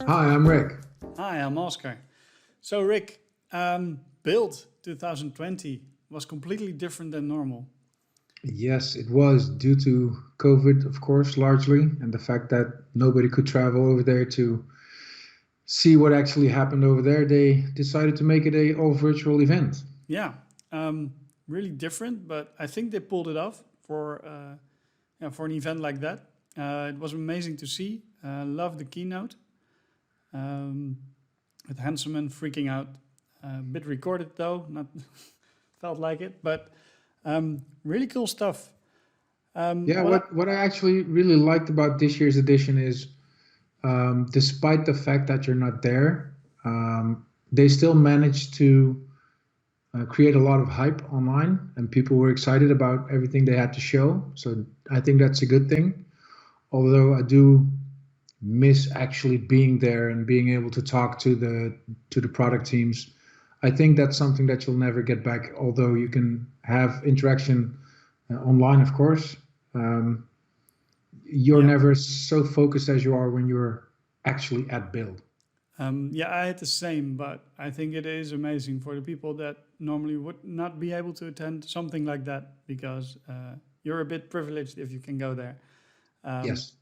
Hi, I'm Rick. Hi, I'm Oscar. So Rick, Build 2020 was completely different than normal. Yes, it was due to COVID, of course, largely, and the fact that nobody could travel over there to see what actually happened over there. They decided to make it a all virtual event. Yeah, um, really different, but I think they pulled it off for an event like that. It was amazing to see. Love the keynote um, with Hanselman freaking out. A bit recorded though, not felt like it, but really cool stuff. Yeah, What? what I actually really liked about this year's edition is, despite the fact that you're not there, they still managed to create a lot of hype online, and people were excited about everything they had to show. So I think that's a good thing. Although I do miss actually being there and being able to talk to the product teams. I think that's something that you'll never get back. Although you can have interaction online, of course, um, you're Yeah. never so focused as you are when you're actually at build. Yeah, I had the same, but I think it is amazing for the people that normally would not be able to attend something like that because you're a bit privileged if you can go there. Um, Yes.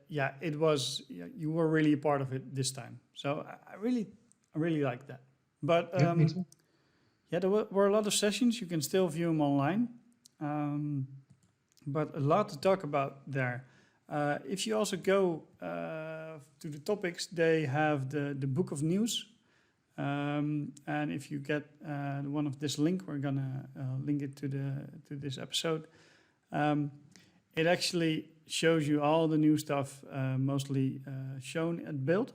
yeah, it was. Yeah, you were really a part of it this time, so I really like that. But Yeah, me too. yeah, there were a lot of sessions. You can still view them online, um, but a lot to talk about there. If you also go to the topics, they have the book of news. And if you get one of this link, we're gonna link it to this episode. Um, it actually shows you all the new stuff, mostly shown at Build.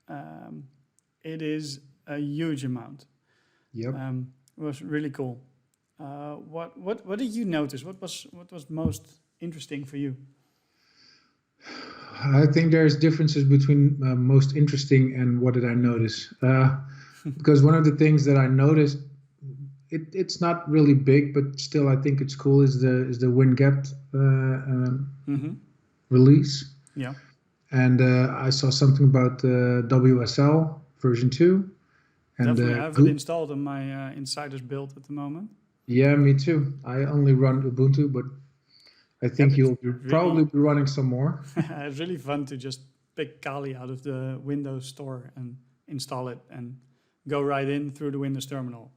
Um, it is a huge amount. Yep. It was really cool. What did you notice? What was most interesting for you? I think there's differences between most interesting and what did I notice. Because one of the things that I noticed, it's not really big, but still I think it's cool, is the WinGet Mm-hmm. release. Yeah, And I saw something about WSL version 2 and definitely. I have it installed on my Insider's build at the moment. yeah, me too. I only run Ubuntu, but I Yeah, think but you'll probably really, be running some more. it's really fun to just pick Kali out of the Windows store and install it and go right in through the Windows terminal.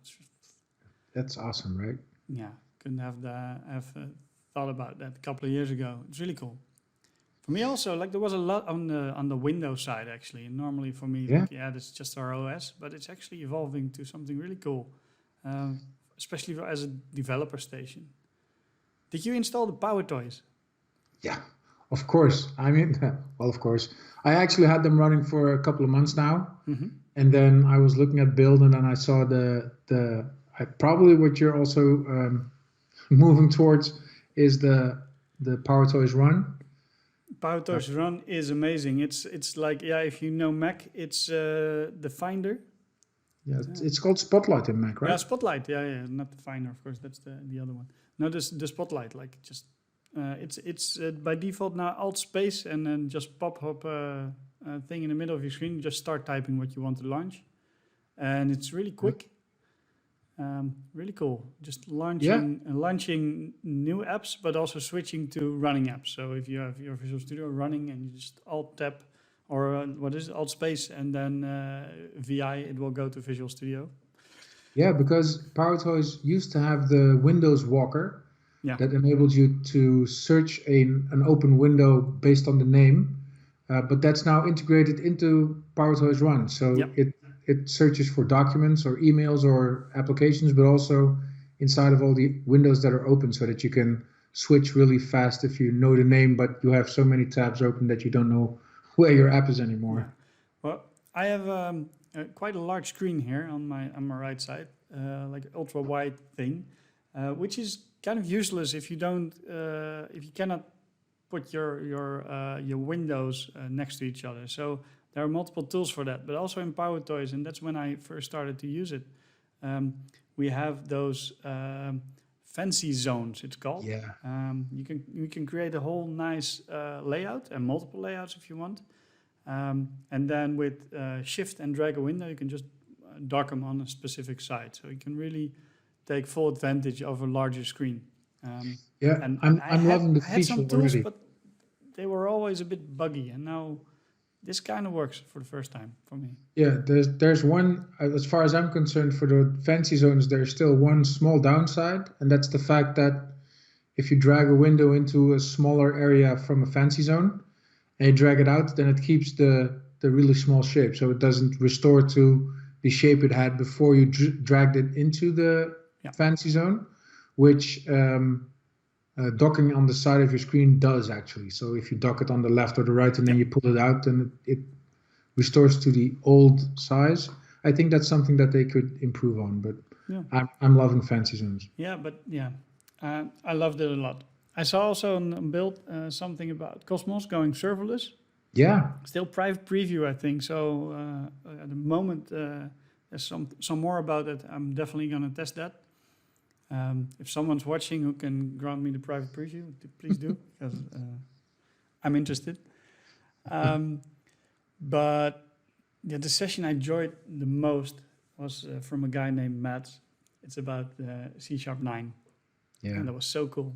That's awesome, right? Yeah, couldn't have thought about that a couple of years ago. It's really cool. For me also, like there was a lot on the Windows side actually. And normally for me, Yeah. like yeah, that's just our OS, but it's actually evolving to something really cool, um, especially as a developer station. Did you install the PowerToys? Yeah, of course. I mean, well, of course. I actually had them running for a couple of months now, Mm-hmm. and then I was looking at build, and then I saw the I probably what you're also moving towards is the Power Toys Run. Uh, PowerToys Run is amazing. It's like yeah, if you know Mac, it's the Finder. yeah, Yeah. it's called Spotlight in Mac, Yeah, right? Spotlight. Yeah, yeah, not the Finder, of course. That's the other one. No, this the Spotlight. Like just it's by default now Alt Space and then just pop up thing in the middle of your screen. Just start typing what you want to launch, and it's really Yeah. quick. Really cool. Just Yeah. launching new apps, but also switching to running apps. So if you have your Visual Studio running and you just Alt tab or what is it, Alt Space and then VI, it will go to Visual Studio. Yeah, because Power Toys used to have the Windows Walker Yeah. that enabled you to search an open window based on the name, but that's now integrated into Power Toys Run. So Yep. it searches for documents or emails or applications, but also inside of all the windows that are open, so that you can switch really fast if you know the name, but you have so many tabs open that you don't know where your app is Yeah. anymore. Well, I have quite a large screen here on my right side, like ultra wide thing, which is kind of useless if you don't if you cannot put your windows next to each other. So there are multiple tools for that, but also in PowerToys, and that's when I first started to use it. We have those FancyZones, it's called. Yeah. You can create a whole nice layout and multiple layouts if you want. And then with shift and drag a window, you can just dock them on a specific side. So you can really take full advantage of a larger screen. Yeah, And I'm loving the I had feature some tools, already. but they were always a bit buggy. And now this kind of works for the first time for me. Yeah, there's one, as far as I'm concerned, for the fancy zones, there's still one small downside, and that's the fact that if you drag a window into a smaller area from a fancy zone and you drag it out, then it keeps the really small shape, so it doesn't restore to the shape it had before you dragged it into the fancy zone, which docking on the side of your screen does actually. So if you dock it on the left or the right and then you pull it out, then it restores to the old size. I think that's something that they could improve on, but I'm loving fancy zones. Yeah, but I loved it a lot. I saw also on build something about Cosmos going serverless. Yeah. Still private preview, I think. So at the moment, there's some more about it. I'm definitely going to test that. If someone's watching who can grant me the private preview, please do, because I'm interested. But the session I enjoyed the most was from a guy named Matt. It's about C#9. Yeah. And that was so cool.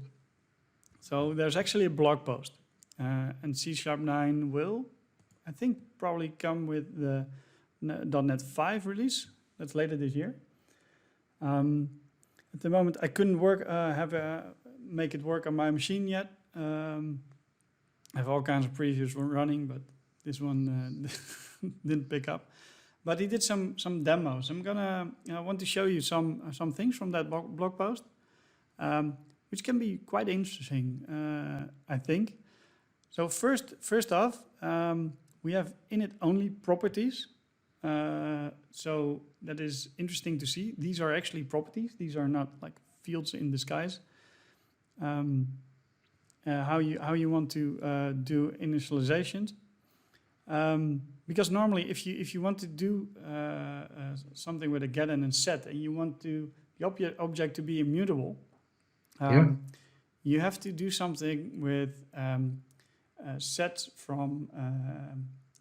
So there's actually a blog post. And C#9 will, I think, probably come with the .NET 5 release. That's later this year. At the moment, I couldn't make it work on my machine yet. I have all kinds of previews running, but this one didn't pick up. But he did some demos. I want to show you some things from that blog post, which can be quite interesting, I think. So first off, we have init only properties. So that is interesting to see. These are actually properties. These are not like fields in disguise. How you want to do initializations. Because normally, if you want to do something with a get and a set, and you want the object to be immutable, you have to do something with set from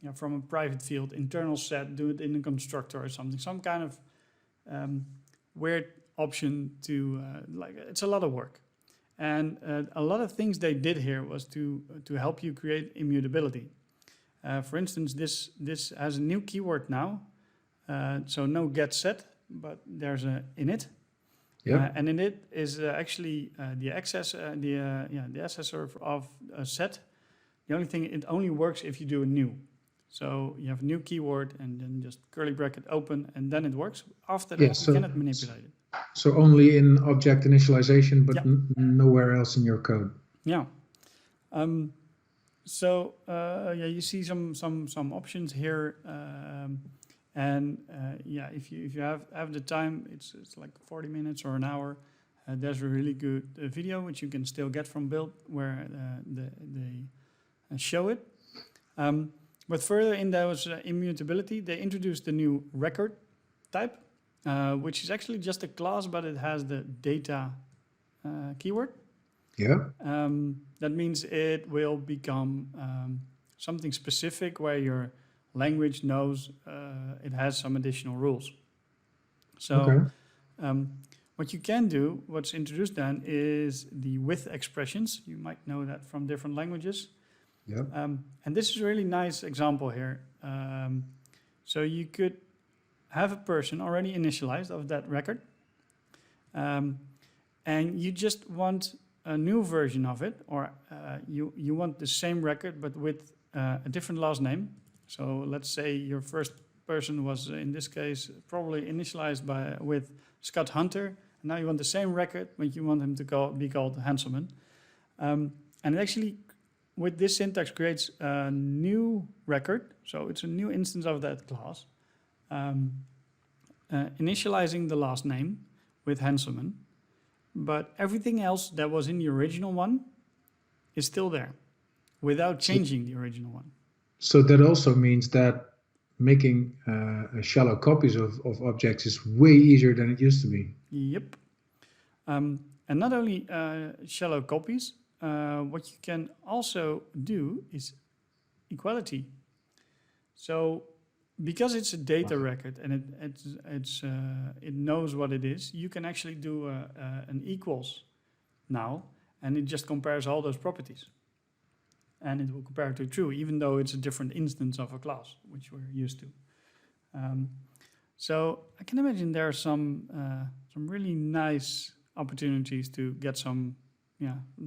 a private field, internal set, do it in a constructor or something, some kind of weird option to it's a lot of work. And a lot of things they did here was to help you create immutability. For instance, this has a new keyword now, so no get set, but there's a init. And init is actually the accessor of a set. The only thing, it only works if you do a new. So you have a new keyword and then just curly bracket open, and then it works. After that, you cannot manipulate it. So only in object initialization, but nowhere else in your code. Yeah. You see some options here, if you have the time, it's like 40 minutes or an hour. There's a really good video which you can still get from Build where they show it. But further in those immutability, they introduced the new record type, which is actually just a class, but it has the data keyword. Yeah. That means it will become something specific where your language knows it has some additional rules. So what you can do, what's introduced then, is the with expressions. You might know that from different languages. Yep. And this is a really nice example here. So you could have a person already initialized of that record. And you just want a new version of it, or you want the same record but with a different last name. So let's say your first person was, in this case, probably initialized with Scott Hunter, and now you want the same record, but you want him to be called Hanselman. And it actually, with this syntax, creates a new record, so it's a new instance of that class, initializing the last name with Hanselman. But everything else that was in the original one is still there without changing the original one. So that also means that making shallow copies of objects is way easier than it used to be. Yep. And not only shallow copies, what you can also do is equality. So because it's a data record and it knows what it is, you can actually do an equals now, and it just compares all those properties. And it will compare to true, even though it's a different instance of a class, which we're used to. So I can imagine there are some really nice opportunities to get some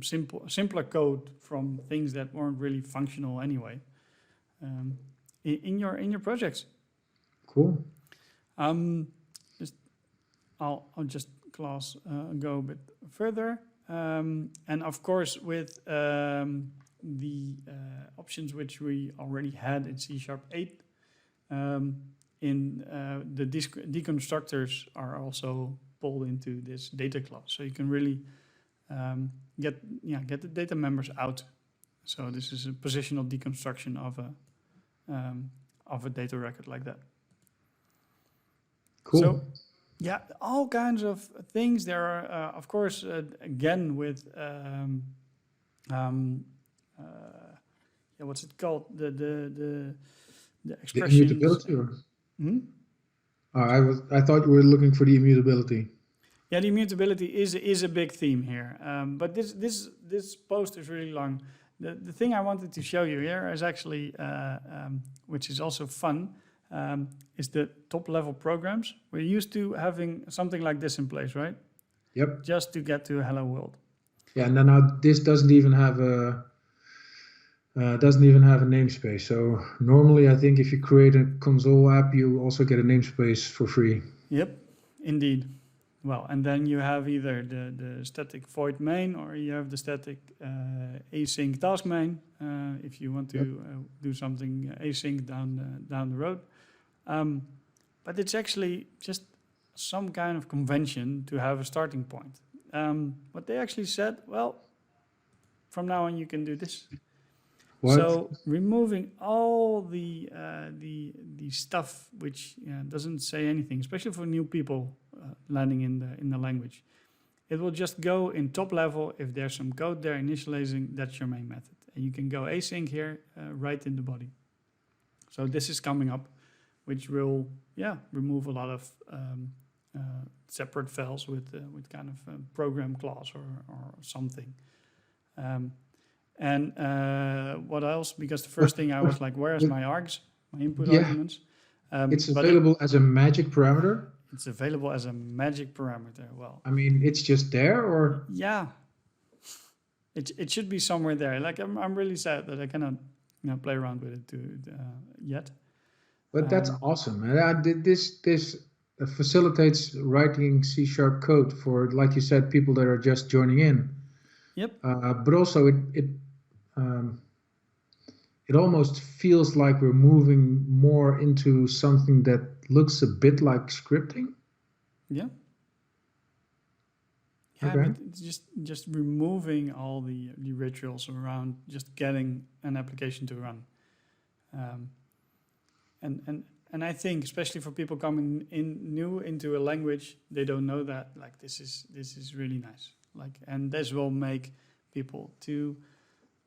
simpler code from things that weren't really functional anyway in your projects. Cool. I'll just go a bit further, and of course with the options which we already had in C#8. The deconstructors are also pulled into this data class, so you can really get the data members out. So this is a positional deconstruction of a data record like that. Cool. So yeah, all kinds of things. There are of course again with what's it called, the expressions. The immutability, or? I thought you were looking for the immutability. Yeah, the immutability is a big theme here, but this post is really long. The thing I wanted to show you here is actually, which is also fun, is the top level programs. We're used to having something like this in place, right? Yep. Just to get to hello world. Yeah, and now this doesn't even have a namespace. So normally, I think if you create a console app, you also get a namespace for free. Yep, indeed. Well, and then you have either the static void main, or you have the static async task main if you want to do something async down the road. But it's actually just some kind of convention to have a starting point. But they actually said, well, from now on you can do this. What? So removing all the stuff which doesn't say anything, especially for new people landing in the language, it will just go in top level. If there's some code there initializing, that's your main method, and you can go async here right in the body. So this is coming up, which will remove a lot of separate files with kind of program class or something. And what else? Because the first thing I was like, where's my args, my input arguments? It's available as a magic parameter. It's available as a magic parameter. Well, I mean, it's just there, or? Yeah, it should be somewhere there. Like I'm really sad that I cannot play around with it yet. But that's awesome. And this facilitates writing C# code for, like you said, people that are just joining in. Yep. But also it almost feels like we're moving more into something that looks a bit like scripting. Yeah. Yeah, Okay. but it's just removing all the rituals around just getting an application to run. And I think, especially for people coming in new into a language, they don't know that. Like this is really nice. Like, and this will make people to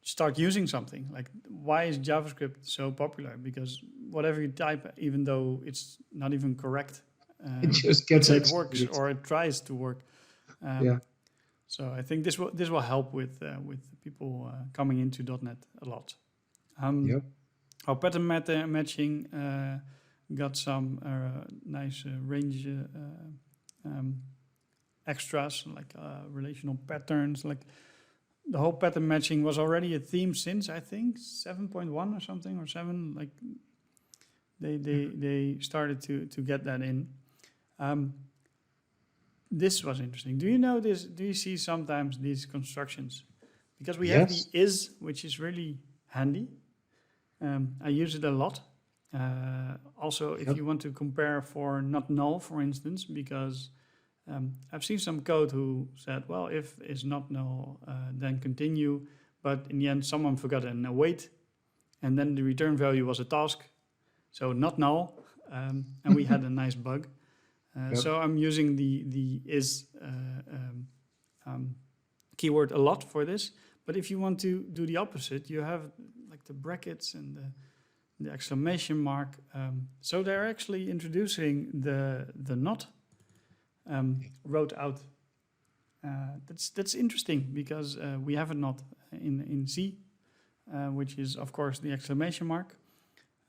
start using something. Like, why is JavaScript so popular? Because whatever you type, even though it's not even correct, it just gets it works, or it tries to work. So I think this will help with people coming into .NET a lot. Our pattern matching got some nice range extras, like relational patterns. Like the whole pattern matching was already a theme since, I think, 7.1 or something, or 7. Like they started to get that in. This was interesting. Do you know this? Do you see sometimes these constructions? Because we have the is, which is really handy. I use it a lot. Also, if you want to compare for not null, for instance, because I've seen some code who said, well, if is not null, then continue. But in the end, someone forgot an await, and then the return value was a task. So not null, and we had a nice bug. So I'm using the is keyword a lot for this. But if you want to do the opposite, you have like the brackets and the exclamation mark. So they're actually introducing the not wrote out. That's interesting because we have a not in C, which is of course the exclamation mark.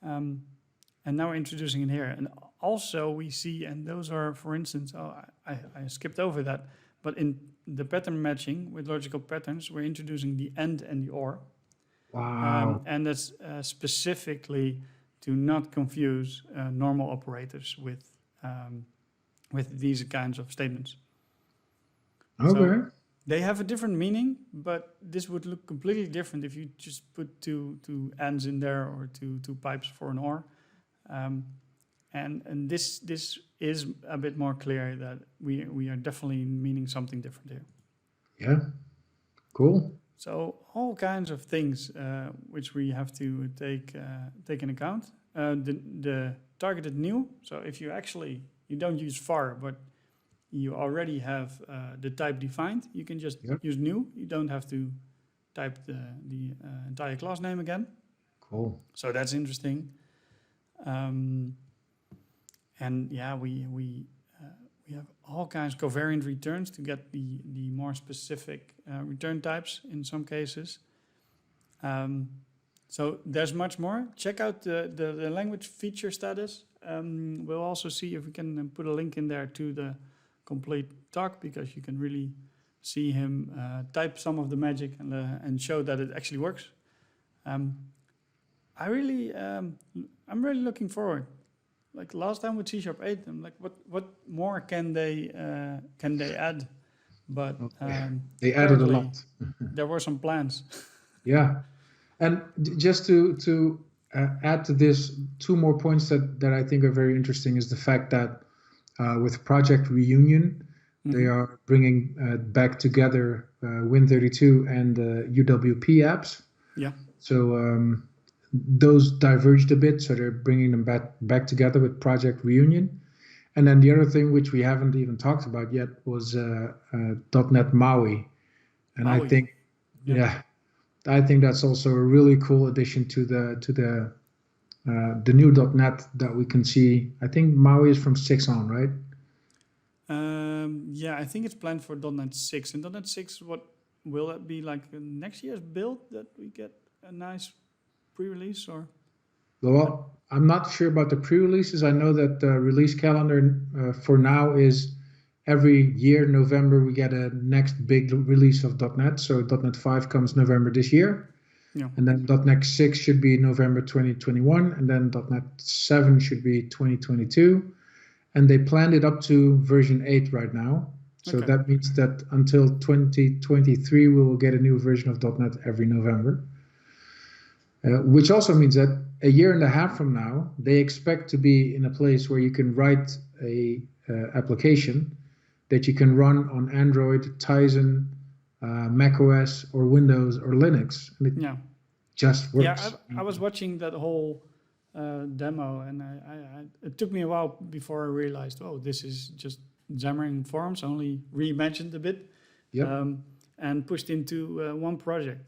And now we're introducing it here. And also we see, and those are, for instance, I skipped over that, but in the pattern matching with logical patterns, we're introducing the and the or. Wow. And that's specifically to not confuse normal operators with these kinds of statements. Okay. So they have a different meaning, but this would look completely different if you just put two ands in there or two pipes for an or. And this is a bit more clear that we are definitely meaning something different here. Yeah. Cool. So all kinds of things which we have to take in account. The targeted new. So if you don't use var, but you already have the type defined, you can just use new. You don't have to type the entire class name again. Cool. So that's interesting. And yeah, we have all kinds of covariant returns to get the more specific return types in some cases. So there's much more. Check out the language feature status. We'll also see if we can put a link in there to the complete talk, because you can really see him type some of the magic and show that it actually works. I'm really looking forward. Like last time with C# 8, I'm like, what more can they add? But they added a lot. There were some plans. Yeah, and just to add to this, two more points that I think are very interesting is the fact that with Project Reunion, they are bringing back together Win32 and UWP apps. Yeah. So those diverged a bit, so they're bringing them back together with Project Reunion. And then the other thing, which we haven't even talked about yet, was .NET MAUI. And Maui. I think, I think that's also a really cool addition to the new .NET that we can see. I think MAUI is from 6 on, right? Yeah, I think it's planned for .NET 6. And .NET 6, what will it be like next year's build that we get a nice pre-release or? Well, I'm not sure about the pre-releases. I know that the release calendar for now is every year, November, we get a next big release of .NET. So .NET 5 comes November this year. Yeah. And then .NET 6 should be November 2021. And then .NET 7 should be 2022. And they planned it up to version 8 right now. So that means that until 2023, we will get a new version of .NET every November. Which also means that a year and a half from now, they expect to be in a place where you can write a application that you can run on Android, Tizen, macOS, or Windows, or Linux. And it just works. Yeah, I was watching that whole demo, and it took me a while before I realized, oh, this is just Xamarin Forms, only reimagined a bit, and pushed into one project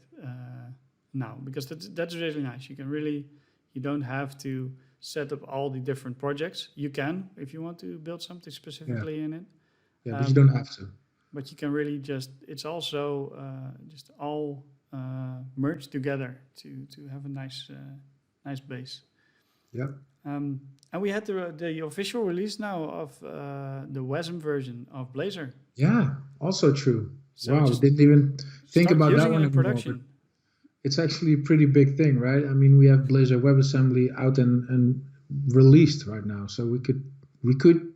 now, because that's really nice. You don't have to set up all the different projects. You can, if you want to build something specifically in it. Yeah, but you don't have to. But you can really it's also just all merged together to have a nice base. Yeah. And we had the official release now of the WASM version of Blazor. Yeah, also true. So wow, didn't even think about that one in production. It's actually a pretty big thing, right? I mean, we have Blazor WebAssembly out and released right now, so we could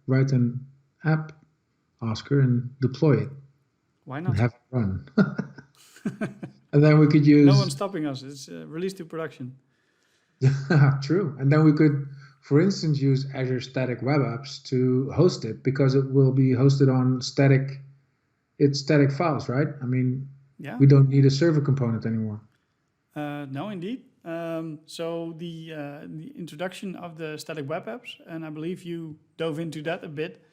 write an app, Oscar, and deploy it. Why not? And have it run. And then we could use. No one's stopping us. It's released to production. True. And then we could, for instance, use Azure Static Web Apps to host it, because it will be hosted on static files, right? I mean, we don't need a server component anymore. No, indeed. So the introduction of the static web apps, and I believe you dove into that a bit.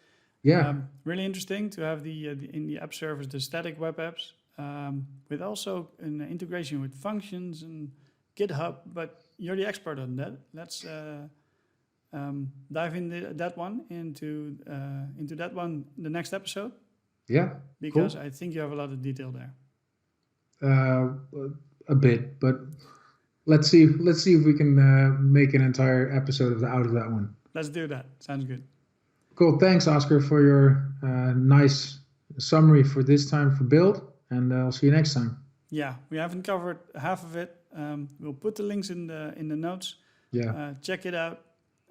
Yeah. Really interesting to have in the app servers the static web apps with also an integration with functions and GitHub, but you're the expert on that. Let's dive into that one the next episode. Yeah, because cool. I think you have a lot of detail there. A bit, but let's see if we can make an entire episode out of that one. Let's do that. Sounds good. Cool. Thanks, Oscar, for your nice summary for this time for build, and I'll see you next time. Yeah, we haven't covered half of it. We'll put the links in the notes. Yeah. Check it out.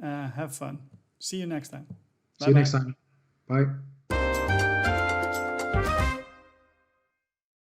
Have fun. See you next time. See you next time. Bye.